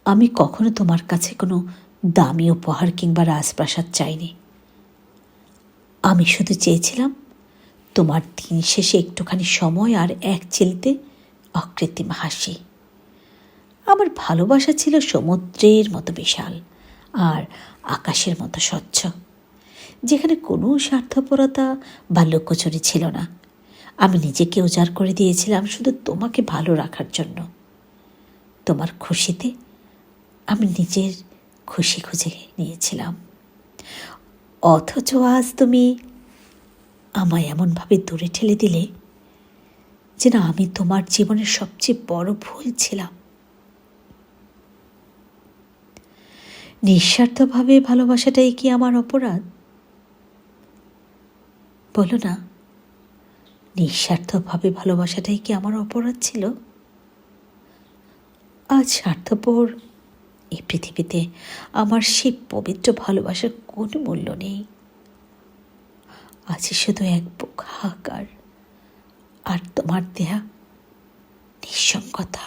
আমি কখনো তোমার কাছে কোনো দামি উপহার কিংবা রাজপ্রাসাদ চাইনি। আমি শুধু চেয়েছিলাম তোমার দিন শেষে একটুখানি সময় আর এক চিলতে অকৃত্রিম হাসি। আমার ভালোবাসা ছিল সমুদ্রের মতো বিশাল আর আকাশের মতো স্বচ্ছ, যেখানে কোনো স্বার্থপরতা বা লুকোচুরি ছিল না। আমি নিজেকে উজাড় করে দিয়েছিলাম শুধু তোমাকে ভালো রাখার জন্য। তোমার খুশিতে আমি নিজের খুশি খুঁজে নিয়েছিলাম, অথচ আজ তুমি আমায় এমনভাবে দূরে ঠেলে দিলে যে না, আমি তোমার জীবনের সবচেয়ে বড় ভুল ছিলাম। নিঃস্বার্থভাবে ভালোবাসাটাই কি আমার অপরাধ? বলো না, নিঃস্বার্থভাবে ভালোবাসাটাই কি আমার অপরাধ ছিল? আজ স্বার্থপর এই পৃথিবীতে আমার সেই পবিত্র ভালোবাসার কোনো মূল্য নেই। আছে শুধু এক বুক হাহাকার আর তোমার দেয়া নিঃসঙ্গতা।